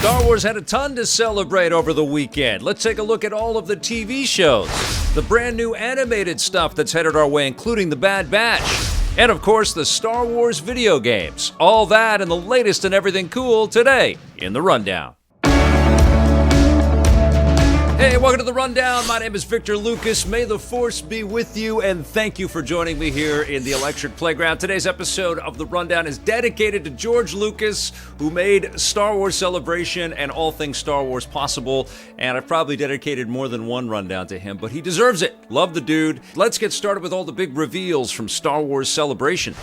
Star Wars had a ton to celebrate over the weekend. Let's take a look at all of the TV shows, the brand new animated stuff that's headed our way, including The Bad Batch, and of course the Star Wars video games. All that and the latest and everything cool today in The Rundown. Hey, welcome to The Rundown. My name is Victor Lucas. May the Force be with you, and thank you for joining me here in the Electric Playground. Today's episode of The Rundown is dedicated to George Lucas, who made Star Wars Celebration and all things Star Wars possible, and I've probably dedicated more than one rundown to him, but he deserves it. Love the dude. Let's get started with all the big reveals from Star Wars Celebration.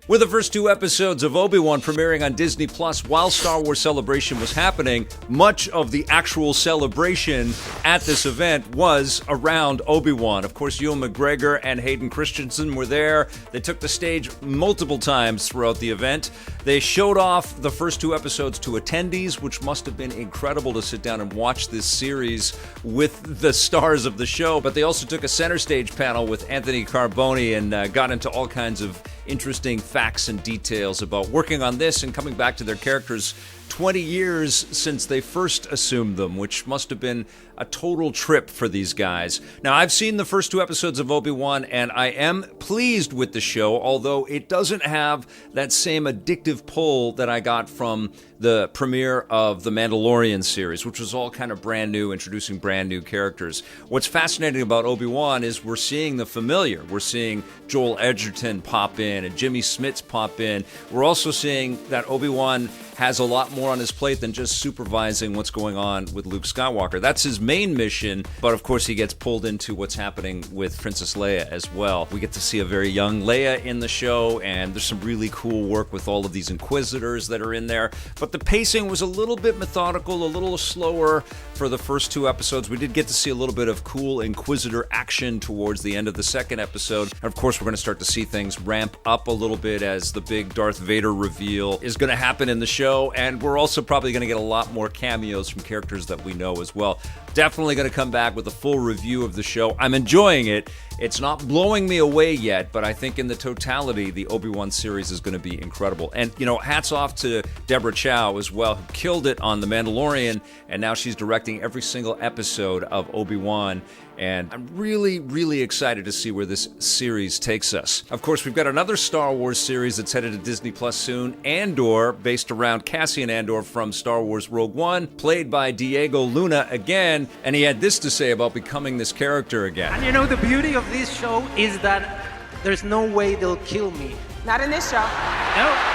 With the first two episodes of Obi-Wan premiering on Disney Plus while Star Wars Celebration was happening, much of the actual celebration at this event was around Obi-Wan. Of course, Ewan McGregor and Hayden Christensen were there. They took the stage multiple times throughout the event. They showed off the first two episodes to attendees, which must have been incredible to sit down and watch this series with the stars of the show. But they also took a center stage panel with Anthony Carboni and got into all kinds of interesting facts and details about working on this and coming back to their characters 20 years since they first assumed them, which must have been a total trip for these guys. Now, I've seen the first two episodes of Obi-Wan, and I am pleased with the show, although it doesn't have that same addictive pull that I got from the premiere of the Mandalorian series, which was all kind of brand new, introducing brand new characters. What's fascinating about Obi-Wan is we're seeing the familiar. We're seeing Joel Edgerton pop in and Jimmy Smits pop in. We're also seeing that Obi-Wan has a lot more on his plate than just supervising what's going on with Luke Skywalker. That's his main mission, but of course he gets pulled into what's happening with Princess Leia as well. We get to see a very young Leia in the show, and there's some really cool work with all of these Inquisitors that are in there. But the pacing was a little bit methodical, a little slower for the first two episodes. We did get to see a little bit of cool Inquisitor action towards the end of the second episode. And of course, we're going to start to see things ramp up a little bit as the big Darth Vader reveal is going to happen in the show. And we're also probably going to get a lot more cameos from characters that we know as well. Definitely going to come back with a full review of the show. I'm enjoying it. It's not blowing me away yet, but I think in the totality, the Obi-Wan series is going to be incredible. And, you know, hats off to Deborah Chow as well, who killed it on The Mandalorian, and now she's directing every single episode of Obi-Wan. And I'm really, really excited to see where this series takes us. Of course, we've got another Star Wars series that's headed to Disney Plus soon, Andor, based around Cassian Andor from Star Wars Rogue One, played by Diego Luna again, and he had this to say about becoming this character again. And you know, the beauty of this show is that there's no way they'll kill me. Not in this show. No.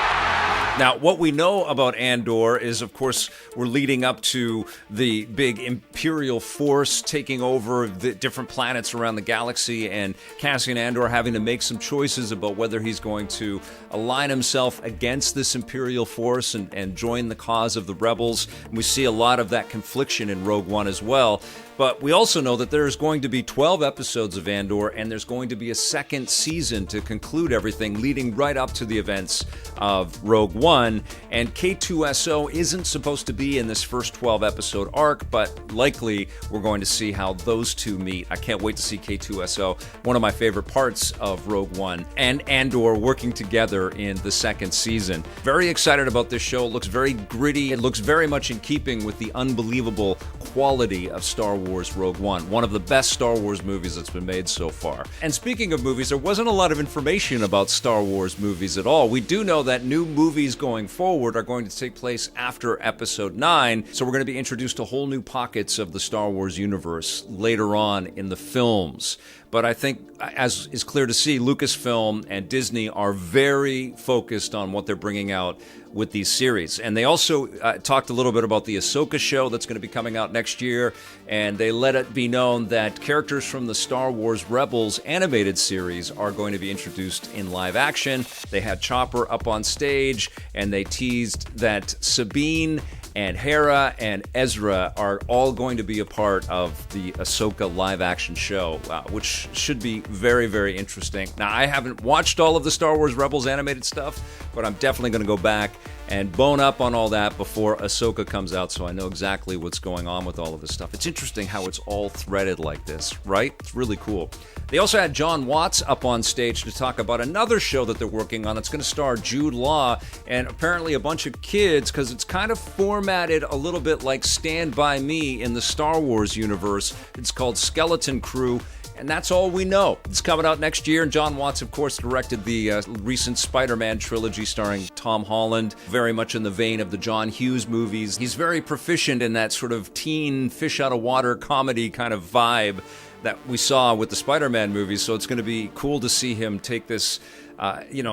Now, what we know about Andor is, of course, we're leading up to the big Imperial force taking over the different planets around the galaxy, and Cassian Andor having to make some choices about whether he's going to align himself against this Imperial force and join the cause of the rebels. And we see a lot of that confliction in Rogue One as well. But we also know that there's going to be 12 episodes of Andor, and there's going to be a second season to conclude everything, leading right up to the events of Rogue One. And K2SO isn't supposed to be in this first 12-episode arc, but likely we're going to see how those two meet. I can't wait to see K2SO, one of my favorite parts of Rogue One, and Andor working together in the second season. Very excited about this show. It looks very gritty. It looks very much in keeping with the unbelievable quality of Star Wars Rogue One, one of the best Star Wars movies that's been made so far. And speaking of movies, there wasn't a lot of information about Star Wars movies at all. We do know that new movies going forward are going to take place after Episode 9, so we're going to be introduced to whole new pockets of the Star Wars universe later on in the films. But I think, as is clear to see, Lucasfilm and Disney are very focused on what they're bringing out with these series. And they also talked a little bit about the Ahsoka show that's going to be coming out next year, and they let it be known that characters from the Star Wars Rebels animated series are going to be introduced in live action. They had Chopper up on stage, and they teased that Sabine and Hera and Ezra are all going to be a part of the Ahsoka live-action show, which should be very, very interesting. Now, I haven't watched all of the Star Wars Rebels animated stuff, but I'm definitely going to go back and bone up on all that before Ahsoka comes out, so I know exactly what's going on with all of this stuff. It's interesting how it's all threaded like this, right? It's really cool. They also had John Watts up on stage to talk about another show that they're working on that's going to star Jude Law and apparently a bunch of kids, because it's kind of formatted formatted a little bit like Stand By Me in the Star Wars universe. It's called Skeleton Crew. And that's all we know. It's coming out next year, and John Watts, of course, directed the recent Spider-Man trilogy starring Tom Holland, very much in the vein of the John Hughes movies. He's very proficient in that sort of teen, fish-out-of-water comedy kind of vibe that we saw with the Spider-Man movies, so it's going to be cool to see him take this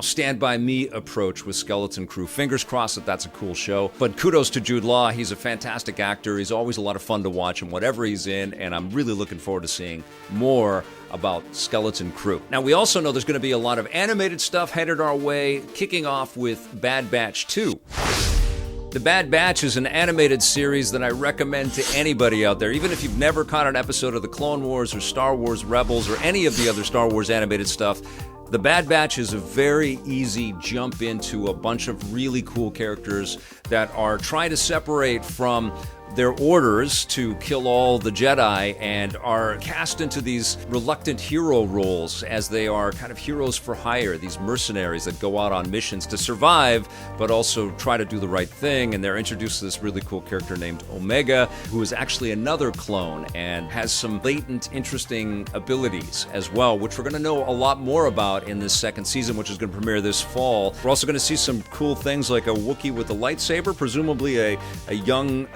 Stand By Me approach with Skeleton Crew. Fingers crossed that that's a cool show. But kudos to Jude Law. He's a fantastic actor. He's always a lot of fun to watch in whatever he's in, and I'm really looking forward to seeing more about Skeleton Crew. Now, we also know there's going to be a lot of animated stuff headed our way, kicking off with Bad Batch 2. The Bad Batch is an animated series that I recommend to anybody out there, even if you've never caught an episode of the Clone Wars or Star Wars Rebels or any of the other Star Wars animated stuff. The Bad Batch is a very easy jump into a bunch of really cool characters that are trying to separate from their orders to kill all the Jedi and are cast into these reluctant hero roles as they are kind of heroes for hire, these mercenaries that go out on missions to survive but also try to do the right thing. And they're introduced to this really cool character named Omega, who is actually another clone and has some latent, interesting abilities as well, which we're going to know a lot more about in this second season, which is going to premiere this fall. We're also going to see some cool things like a Wookiee with a lightsaber, presumably a young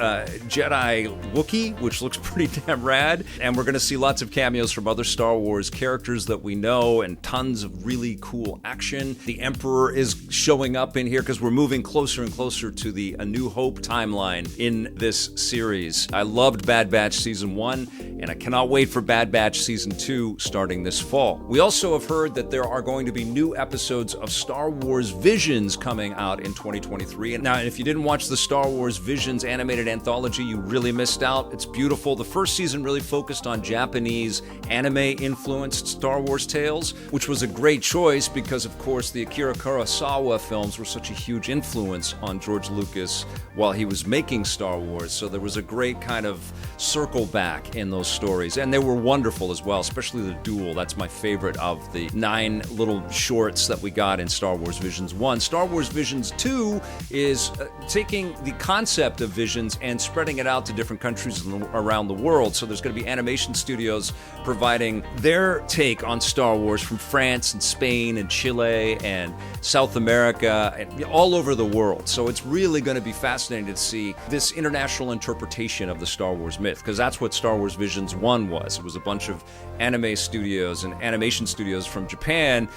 Jedi Wookiee, which looks pretty damn rad. And we're going to see lots of cameos from other Star Wars characters that we know and tons of really cool action. The Emperor is showing up in here because we're moving closer and closer to the A New Hope timeline in this series. I loved Bad Batch Season 1, and I cannot wait for Bad Batch Season 2 starting this fall. We also have heard that there are going to be new episodes of Star Wars Visions coming out in 2023. And now, if you didn't watch the Star Wars Visions animated anthology, you really missed out. It's beautiful. The first season really focused on Japanese anime-influenced Star Wars tales, which was a great choice because, of course, the Akira Kurosawa films were such a huge influence on George Lucas while he was making Star Wars. So there was a great kind of circle back in those stories. And they were wonderful as well, especially the duel. That's my favorite of the 9 little shorts that we got in Star Wars Visions 1. Star Wars Visions 2 is taking the concept of Visions and spreading it out to different countries around the world. So there's going to be animation studios providing their take on Star Wars from France and Spain and Chile and South America and all over the world. So it's really going to be fascinating to see this international interpretation of the Star Wars myth, because that's what Star Wars Visions 1 was. It was a bunch of anime studios and animation studios from Japan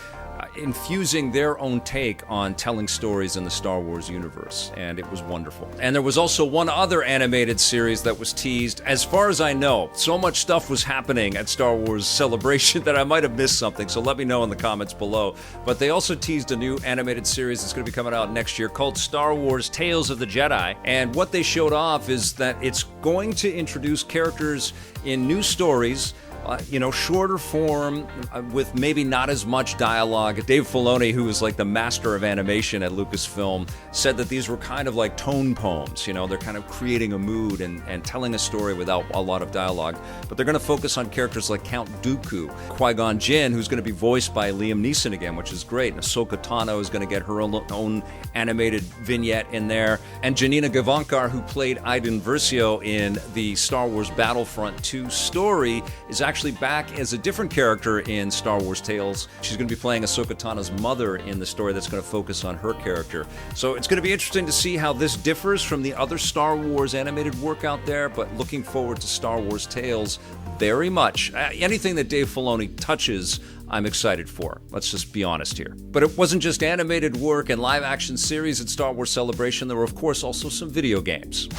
infusing their own take on telling stories in the Star Wars universe, and it was wonderful. And there was also one other animated series that was teased. As far as I know, so much stuff was happening at Star Wars Celebration that I might have missed something, so let me know in the comments below. But they also teased a new animated series that's going to be coming out next year called Star Wars Tales of the Jedi, and what they showed off is that it's going to introduce characters in new stories, shorter form, with maybe not as much dialogue. Dave Filoni, who is like the master of animation at Lucasfilm, said that these were kind of like tone poems. They're kind of creating a mood and telling a story without a lot of dialogue. But they're going to focus on characters like Count Dooku, Qui-Gon Jinn, who's going to be voiced by Liam Neeson again, which is great. And Ahsoka Tano is going to get her own animated vignette in there. And Janina Gavankar, who played Iden Versio in the Star Wars Battlefront 2 story, is actually back as a different character in Star Wars Tales. She's going to be playing Ahsoka Tano's mother in the story that's going to focus on her character. So it's going to be interesting to see how this differs from the other Star Wars animated work out there, but looking forward to Star Wars Tales very much. Anything that Dave Filoni touches, I'm excited for. Let's just be honest here. But it wasn't just animated work and live-action series at Star Wars Celebration. There were, of course, also some video games.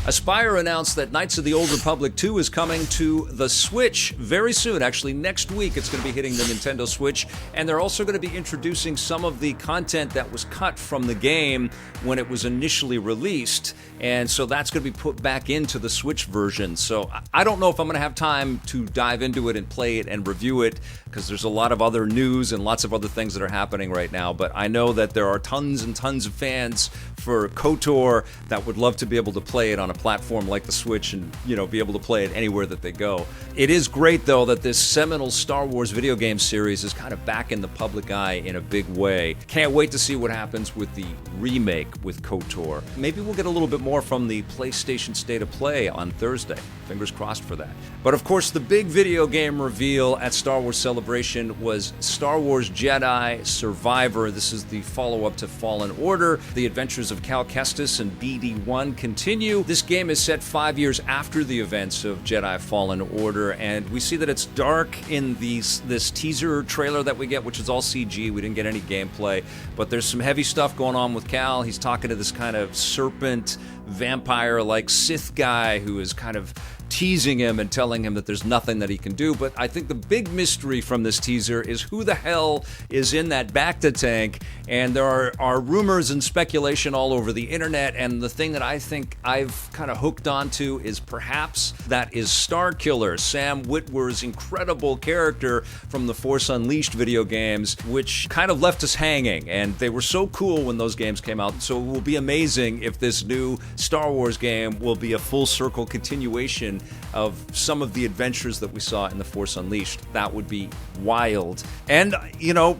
Aspyr announced that Knights of the Old Republic 2 is coming to the Switch very soon. Actually, next week it's going to be hitting the Nintendo Switch, and they're also going to be introducing some of the content that was cut from the game when it was initially released, and so that's going to be put back into the Switch version. So I don't know if I'm going to have time to dive into it and play it and review it, because there's a lot of other news and lots of other things that are happening right now, but I know that there are tons and tons of fans for KOTOR that would love to be able to play it on a platform like the Switch and, be able to play it anywhere that they go. It is great, though, that this seminal Star Wars video game series is kind of back in the public eye in a big way. Can't wait to see what happens with the remake with KOTOR. Maybe we'll get a little bit more from the PlayStation State of Play on Thursday. Fingers crossed for that. But of course, the big video game reveal at Star Wars Celebration was Star Wars Jedi Survivor. This is the follow-up to Fallen Order. The adventures of Cal Kestis and BD-1 continue. This game is set 5 years after the events of Jedi Fallen Order, and we see that it's dark in this teaser trailer that we get, which is all CG. We didn't get any gameplay, but there's some heavy stuff going on with Cal. He's talking to this kind of serpent vampire-like Sith guy who is kind of teasing him and telling him that there's nothing that he can do. But I think the big mystery from this teaser is who the hell is in that Bacta tank. And there are rumors and speculation all over the internet. And the thing that I think I've kind of hooked onto is perhaps that is Starkiller, Sam Witwer's incredible character from the Force Unleashed video games, which kind of left us hanging. And they were so cool when those games came out. So it will be amazing if this new Star Wars game will be a full circle continuation of some of the adventures that we saw in The Force Unleashed. That would be wild. And,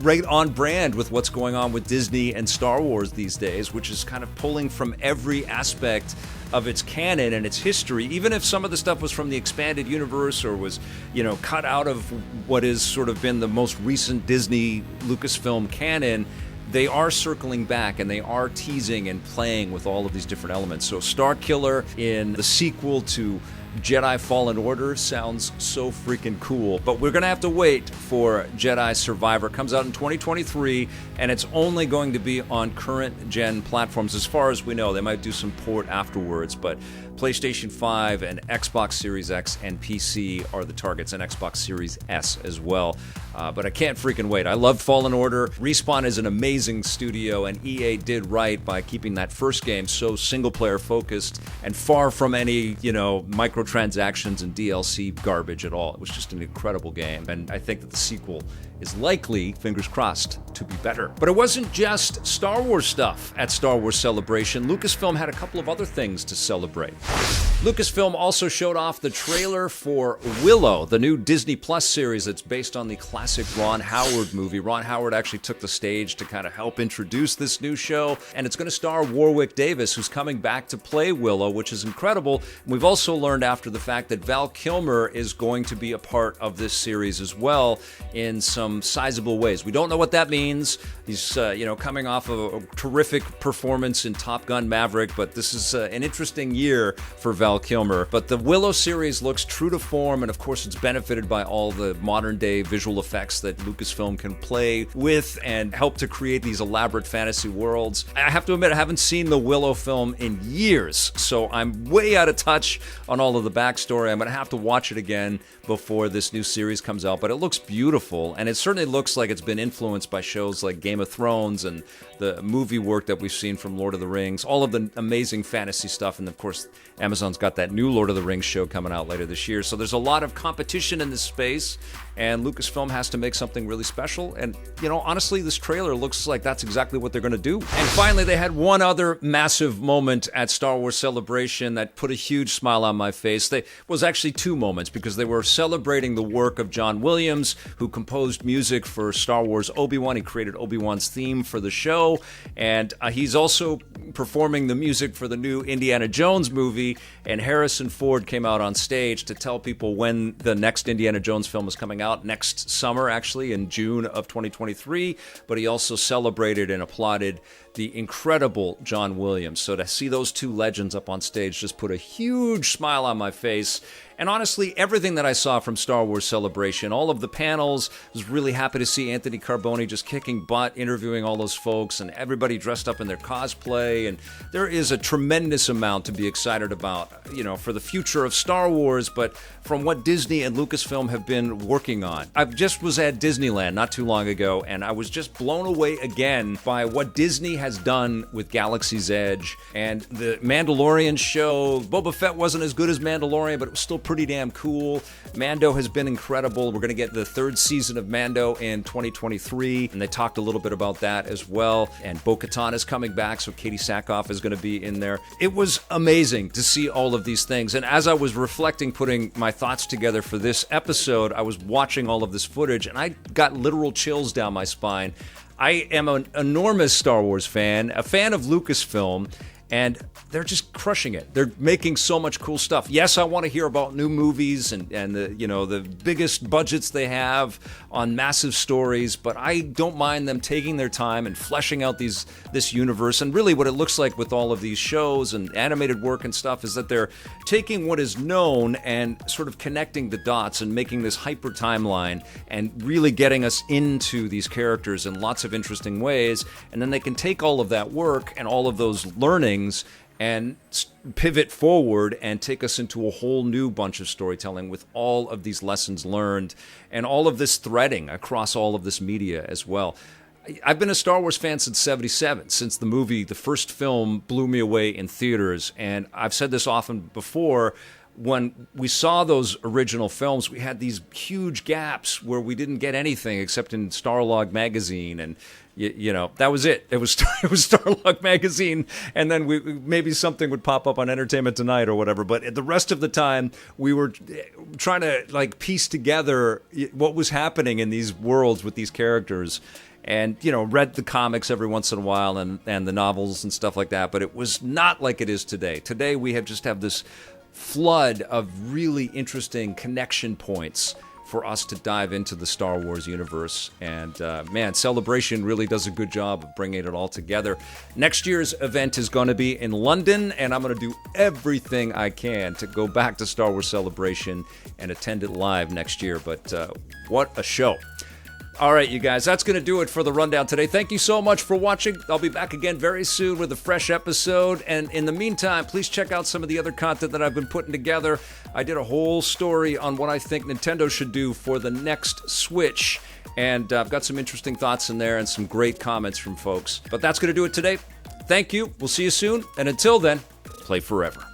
right on brand with what's going on with Disney and Star Wars these days, which is kind of pulling from every aspect of its canon and its history, even if some of the stuff was from the expanded universe or was, cut out of what has sort of been the most recent Disney Lucasfilm canon. They are circling back and they are teasing and playing with all of these different elements. So Starkiller in the sequel to Jedi Fallen Order sounds so freaking cool. But we're going to have to wait for Jedi Survivor. It comes out in 2023, and it's only going to be on current-gen platforms as far as we know. They might do some port afterwards, but PlayStation 5 and Xbox Series X and PC are the targets, and Xbox Series S as well. But I can't freaking wait. I love Fallen Order. Respawn is an amazing studio, and EA did right by keeping that first game so single-player focused and far from any, microtransactions and DLC garbage at all. It was just an incredible game, and I think that the sequel is likely, fingers crossed, to be better. But it wasn't just Star Wars stuff at Star Wars Celebration. Lucasfilm had a couple of other things to celebrate. Lucasfilm also showed off the trailer for Willow, the new Disney Plus series that's based on the classic Ron Howard movie. Ron Howard actually took the stage to kind of help introduce this new show, and it's going to star Warwick Davis, who's coming back to play Willow, which is incredible. We've also learned after the fact that Val Kilmer is going to be a part of this series as well in some sizable ways. We don't know what that means. He's, coming off of a terrific performance in Top Gun Maverick, but this is an interesting year for Val Kilmer. But the Willow series looks true to form, and of course it's benefited by all the modern-day visual effects that Lucasfilm can play with and help to create these elaborate fantasy worlds. I have to admit, I haven't seen the Willow film in years, so I'm way out of touch on all of the backstory. I'm going to have to watch it again before this new series comes out, but it looks beautiful, and it certainly looks like it's been influenced by shows like Game of Thrones and the movie work that we've seen from Lord of the Rings, all of the amazing fantasy stuff, and of course Amazon's got that new Lord of the Rings show coming out later this year, so there's a lot of competition in this space, and Lucasfilm has to make something really special, and honestly, this trailer looks like that's exactly what they're going to do. And finally, they had one other massive moment at Star Wars Celebration that put a huge smile on my face. It was actually two moments, because they were celebrating the work of John Williams, who composed music for Star Wars Obi-Wan. He created Obi-Wan's theme for the show, and he's also performing the music for the new Indiana Jones movie, and Harrison Ford came out on stage to tell people when the next Indiana Jones film is coming out, next summer, actually, in June of 2023, but he also celebrated and applauded the incredible John Williams. So to see those two legends up on stage just put a huge smile on my face. And honestly, everything that I saw from Star Wars Celebration, all of the panels, I was really happy to see Anthony Carboni just kicking butt, interviewing all those folks, and everybody dressed up in their cosplay. And there is a tremendous amount to be excited about, for the future of Star Wars, but from what Disney and Lucasfilm have been working on. I just was at Disneyland not too long ago, and I was just blown away again by what Disney has done with Galaxy's Edge and the Mandalorian show. Boba Fett wasn't as good as Mandalorian, but it was still pretty damn cool. Mando has been incredible. We're going to get the third season of Mando in 2023, and they talked a little bit about that as well. And Bo-Katan is coming back, so Katie Sackhoff is going to be in there. It was amazing to see all of these things. And as I was reflecting, putting my thoughts together for this episode, I was watching all of this footage, and I got literal chills down my spine. I am an enormous Star Wars fan, a fan of Lucasfilm, and they're just crushing it. They're making so much cool stuff. Yes, I want to hear about new movies and the biggest budgets they have on massive stories, but I don't mind them taking their time and fleshing out this universe. And really what it looks like with all of these shows and animated work and stuff is that they're taking what is known and sort of connecting the dots and making this hyper timeline and really getting us into these characters in lots of interesting ways. And then they can take all of that work and all of those learnings and pivot forward and take us into a whole new bunch of storytelling with all of these lessons learned and all of this threading across all of this media as well. I've been a Star Wars fan since '77, since the first film blew me away in theaters, and I've said this often before. When we saw those original films, we had these huge gaps where we didn't get anything except in Starlog magazine, and that was it. It was Starlog magazine, and then maybe something would pop up on Entertainment Tonight or whatever. But the rest of the time, we were trying to piece together what was happening in these worlds with these characters. And, read the comics every once in a while and the novels and stuff like that. But it was not like it is today. Today, we have this flood of really interesting connection points for us to dive into the Star Wars universe. And Celebration really does a good job of bringing it all together. Next year's event is going to be in London, and I'm going to do everything I can to go back to Star Wars Celebration and attend it live next year. But what a show. All right, you guys, that's going to do it for the rundown today. Thank you so much for watching. I'll be back again very soon with a fresh episode. And in the meantime, please check out some of the other content that I've been putting together. I did a whole story on what I think Nintendo should do for the next Switch. And I've got some interesting thoughts in there and some great comments from folks. But that's going to do it today. Thank you. We'll see you soon. And until then, play forever.